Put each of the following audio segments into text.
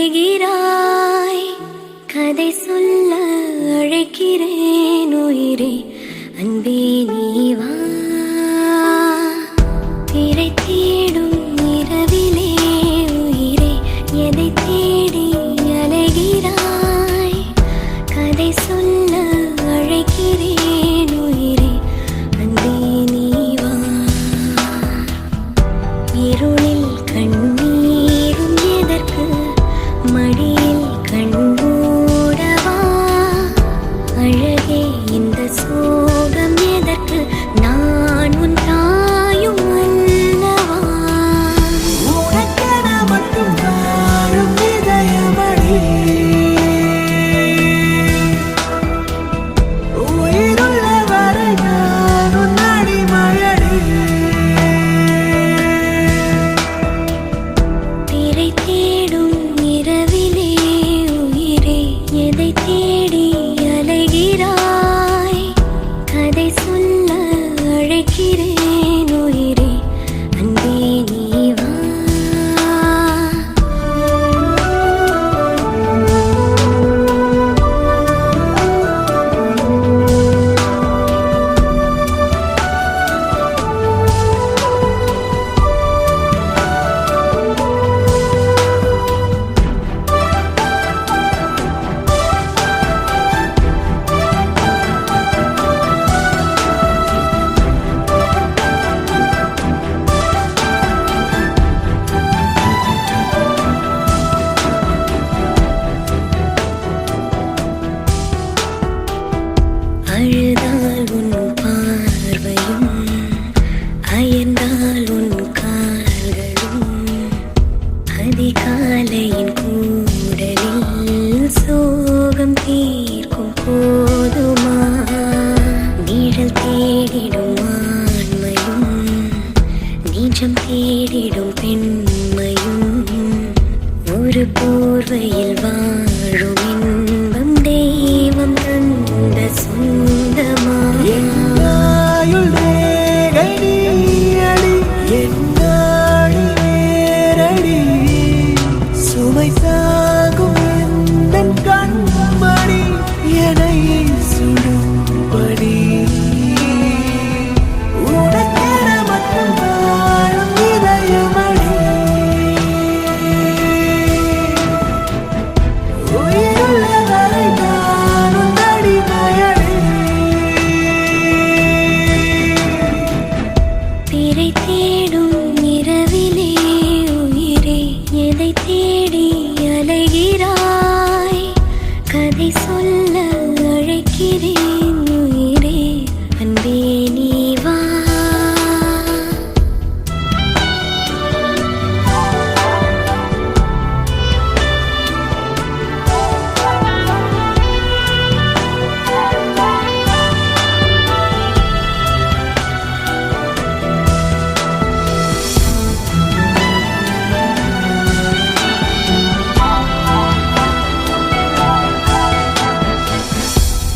அலைகிறாய் கதை சொல்ல அழைக்கிறேன் உயிரே அன்பே நீ வா திரை தேடும் இரவிலே உயிரே எதை தேடி அலைகிறாய் கதை சொல்ல அழைக்கிறேன் உயிரே அன்பே நீ வா இருளில் கண்ணீரும் எதற்கு மடியில் கண்மூடவா அழகே இந்த சோகம் எதற்கு நான் உன் தாயும் அல்லவா உனக்கென மட்டும் வாழும் இதயமடி உயிருள்ள வரை நான் உன் அடிமையடி திரை தேடும் இரவிலே உயிரே எதை தேடி அலைகிறாய் கதை சொல்ல அழைக்கிறேன் உயிரே அன்பே நீ வா அழுதால் உன் பார்வையும் அயர்ந்தால் உன் கால்களும் அதிகாலையின் கூடலில் சோகம் தீர்க்கும் போதுமா நிழல் தேடிடும் ஆண்மையும் நீச்சம் தேடிடும் பெண்மையும் ஒரு போர்வையில் வாழும் இன்பம் தெய்வம் தந்த சொந்தமா என்னாயுள் ரேகை நீயடி என்னாழி நேரடி சுமை தாங்கும் எந்தன் கண்மணி என்னை சுடும்படி உனக்கென மட்டும் வாழும் இதயமடி உயிருள்ள வரை நான் உன் அடிமையடி திரை தேடும் இரவிலே உயிரே எதை தேடி அலைகிறாய் கதை சொல்ல அழைக்கிறேன் உயிரே அன்பே நீ வா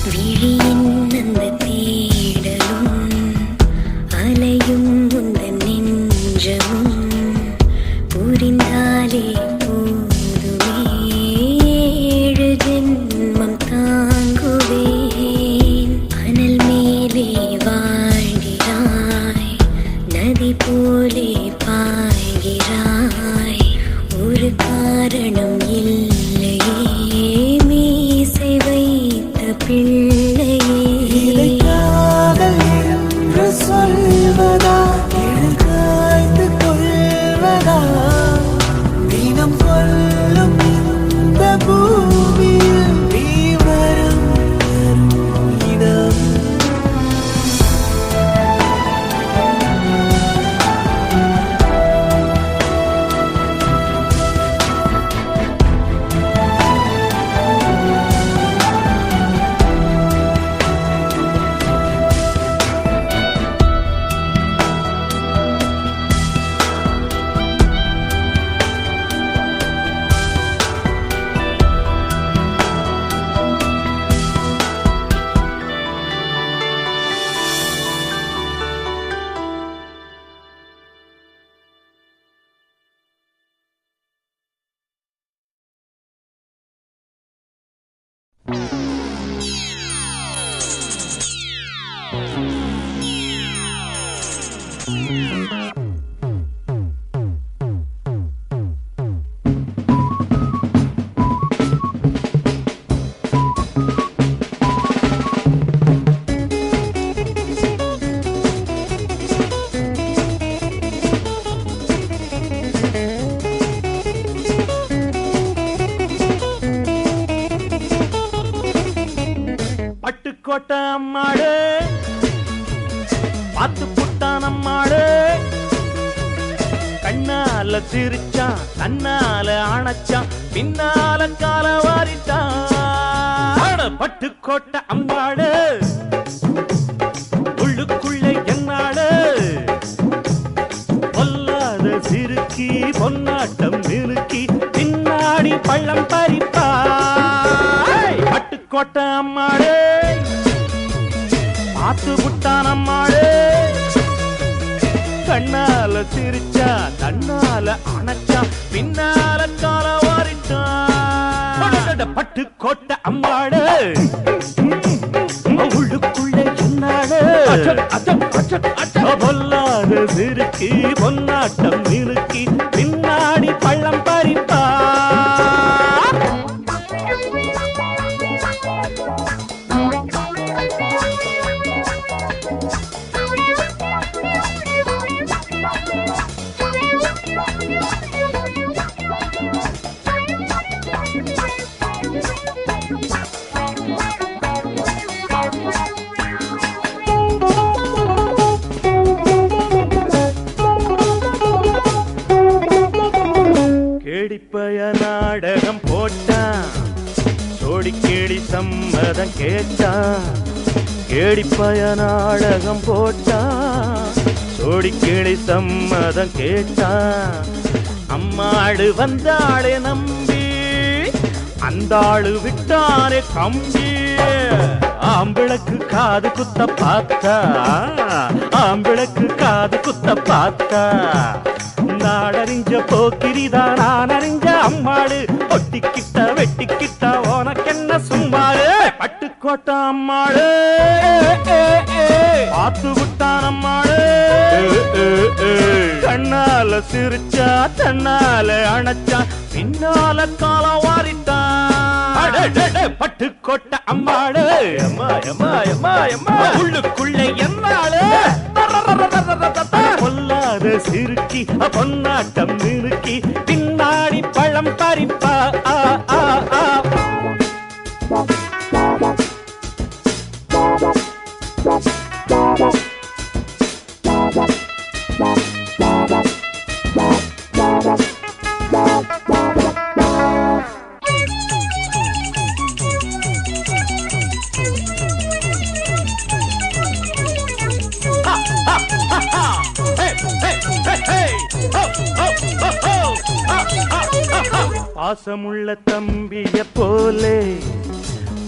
விழியின் அந்த தேடலும் அலையும் உந்தன் நெஞ்சமும் புரிந்தாலே போதுமே ஏழு ஜென்மம் தாங்குவேன் அனல் மேலே வாழ்கிறாய் நதி போலே பாய்கிறாய் ஒரு காரணம் இல்லையே மீசை வைத்த பிள்ளையே இதை காதல் என்று சொல்வதா இதில் காய்ந்து கொள்வதா தினம் கொல்லும் இந்த பூமியில் நீ வரும் இடம் பட்டுக்கோட்டை அம்மாடு பார்த்து புட்டான் அம்மாடு கண்ணால சிரிச்சான் தன்னால அணைச்சான் பின்னால கால வாரிட்டான் பட்டுக்கோட்டை அம்மாடு உள்ளுக்குள்ள என்னாடு பொல்லாத சிறுக்கி பொன்னாட்டம் நிறுக்கி பின்னாடி பள்ளம் பறிப்பா பட்டுக்கோட்டை அம்மாடு பார்த்து புட்டான் அம்மாடு கண்ணால சிரிச்சா தன்னால அணைச்சா பின்னால கால வாரிட்டான் பட்டுக்கோட்டை அம்மாடு உள்ளுக்குள்ள என்னாடு பொல்லாத சிறுக்கி பொன்னாட்டம் நிறுக்கி பின்னாடி பள்ளம் பறிப்பா கேடிப்பய நாடகம் போட்டான் சோடி கேடி சம்மதம் கேட்டான் கேடிப்பய நாடகம் போட்டான் சோடி கேடி சம்மதம் கேட்டான் அம்மாடு வந்தாளே நம்பி அந்த ஆளு விட்டானே கம்பி ஆம்பிளக்கு காது குத்த பார்த்தா ஆம்பிளக்கு காது குத்த பார்த்தா நாடறிஞ்ச போக்கிரிதான் நான் அறிஞ்ச அம்மாடு ஒட்டிக்கிட்ட வெட்டிக்கிட்ட உனக்கென்ன சும்மாடு பட்டுக்கோட்டை அம்மாடு பார்த்து விட்டான் அம்மாடு கண்ணால சிரிச்சா தன்னால அணைச்சா பின்னால கால வாரிட்டான் பட்டுக்கோட்டை அம்மாடு உள்ளுக்குள்ள என்னாடு பொல்லாத சிறுக்கி பொன்னாட்டம் நிறுக்கி பின்னாடி பழம் பறிப்பா பாசமுள்ள தம்பிய போலே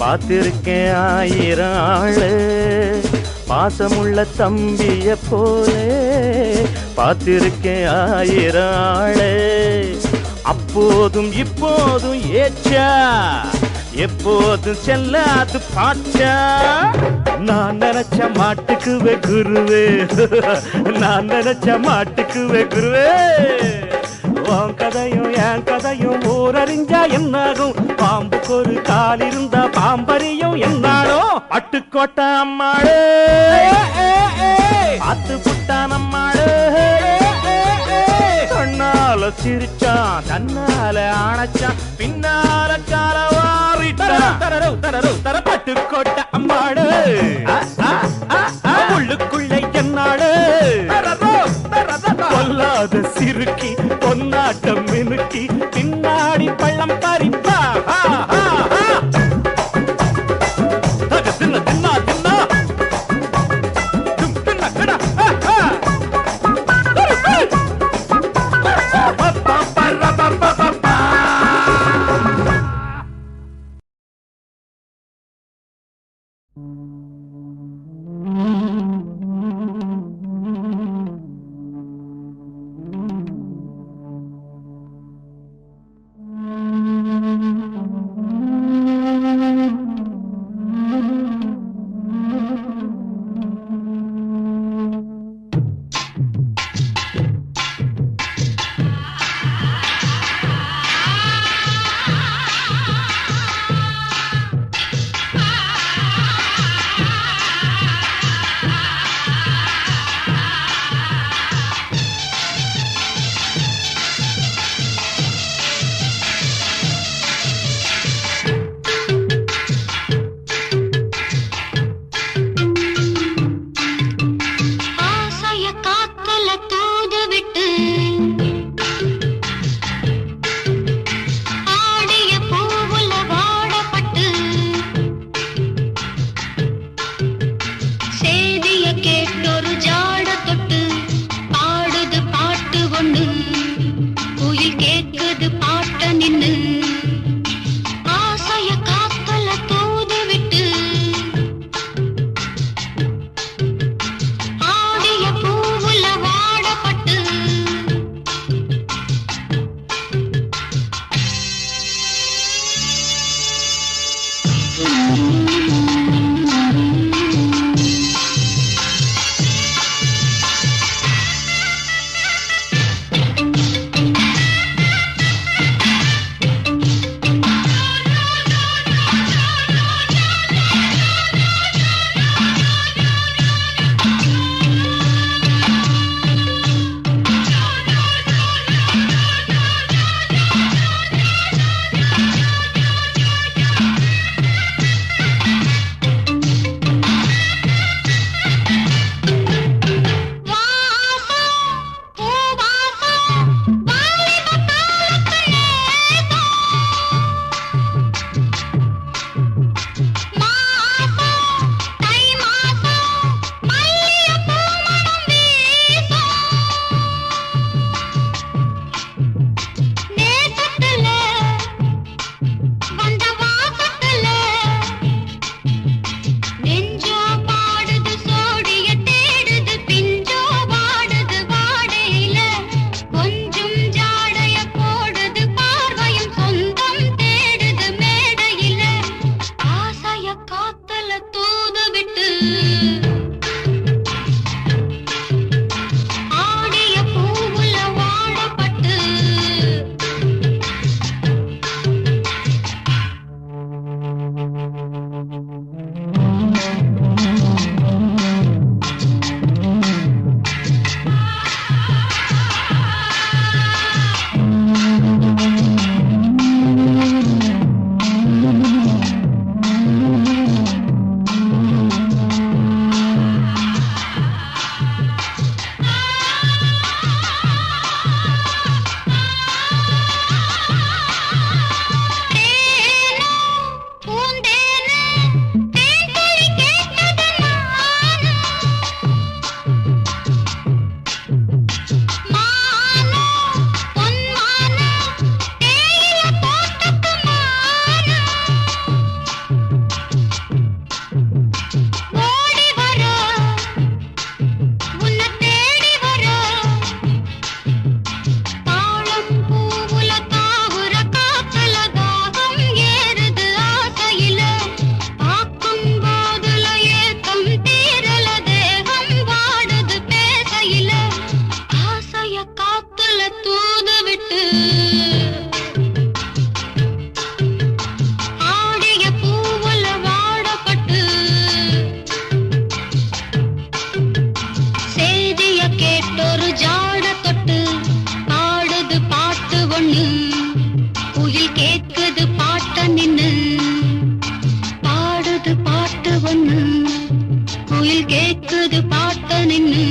பார்த்திருக்கேன் ஆயிரம் ஆளு பாசமுள்ள தம்பிய போலே பார்த்திருக்கேன் ஆயிரம் ஆளு அப்போதும் இப்போதும் ஏச்சா எப்போதும் செல்லாது பாச்சா நான் நினைச்ச மாட்டுக்குவே குருவே நான் நினைச்ச மாட்டுக்குவே குருவே உன் கதையும் என் கதையும் ஊரறிஞ்சா என்னாகும் பாம்புக்கு ஒரு கால் இருந்தா பாம்பறியும் என்னாலும் பட்டுக்கோட்டை அம்மாடு பார்த்து புட்டான் அம்மாடு கண்ணால சிரிச்சான் தன்னால அணைச்சான் பின்னால கால வாரிட்டான் பட்டுக்கோட்டை அம்மாடு உள்ளுக்குள்ள என்னாடு பொல்லாத சிறுக்கி பொன்னாட்டம் மினுக்கி பின்னாடி பள்ளம் பறிப்பா தின்னா தின்னா தின்னா கேக்குது பாட்ட நின்னு பாடுது பாட்டு ஒண்ணு குயில் கேக்குது பாட்ட நின்னு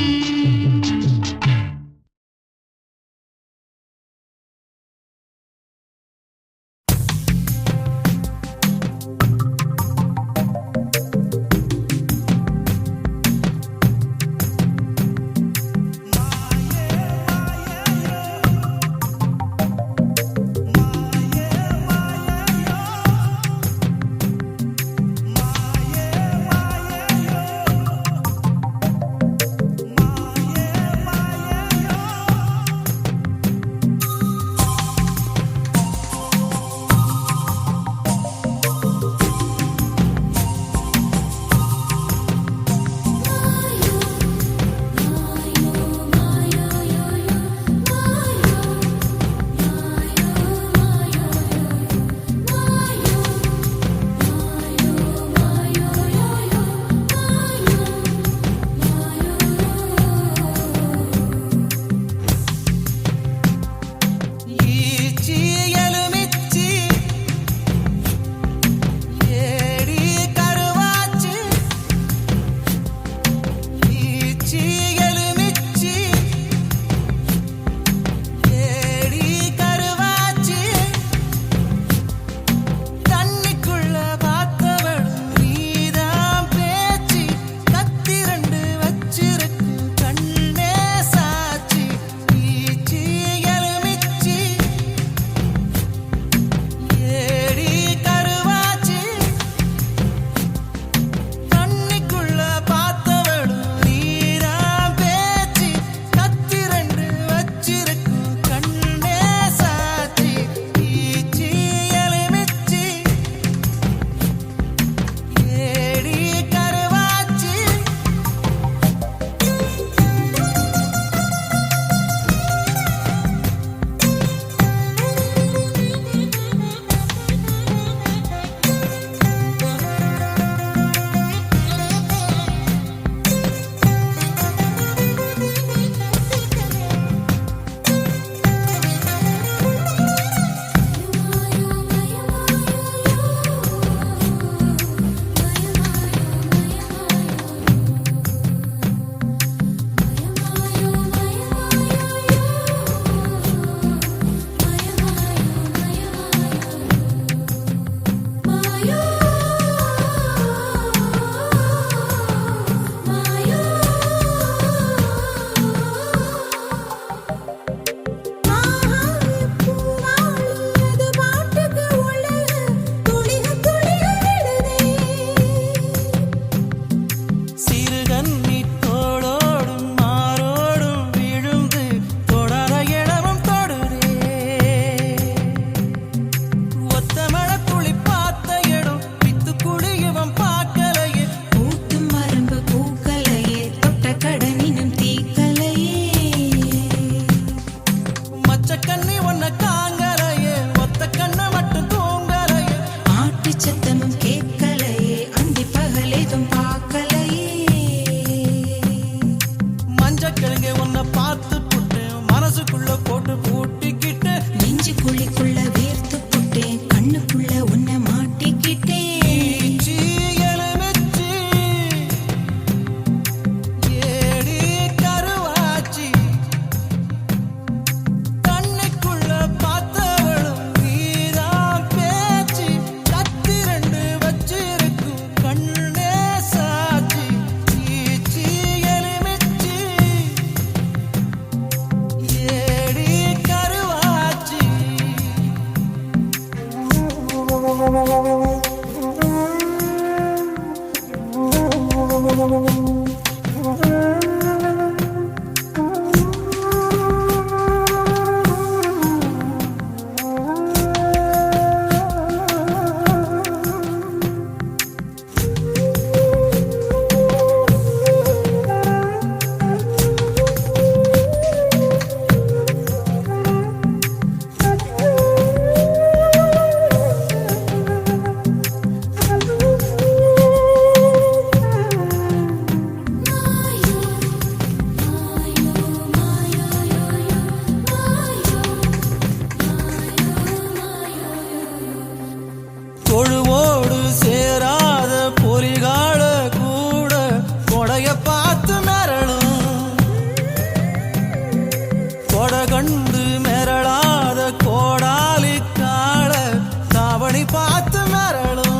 மணி பார்த்து மரளும்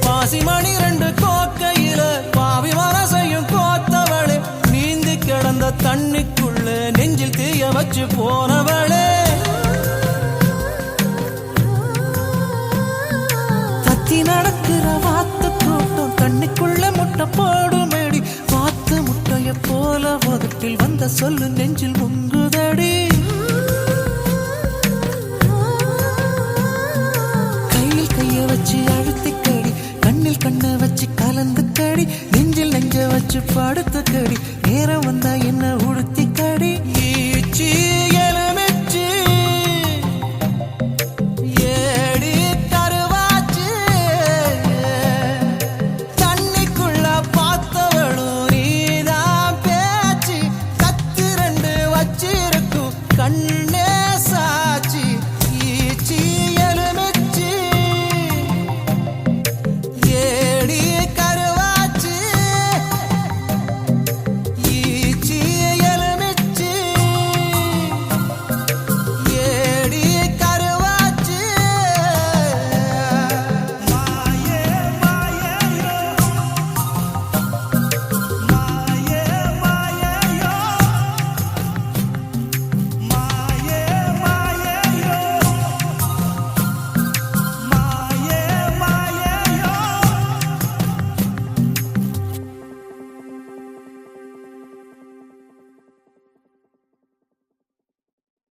பாசி மணி 2 கோக்கையில பாவி மனசையும் கோத்தவளே நீந்தி கிடந்த தண்ணிக்குள்ள நெஞ்சில் தீய வச்சு போனவளே தத்தி நடக்கிற வாத்து கூட்டம் தண்ணிக்குள்ள முட்டை போடுமேடி வாத்து முட்டைய போல உதட்டில் வந்த சொல்லு நெஞ்சில் முங்குதடி கையில் கைய வச்சு அழுத்திக்கடி கண்ணில் கண்ணை வச்சு கலந்து கடி நெஞ்சில் நெஞ்ச வச்சு படுத்து கடி நேரம் வந்தா என்ன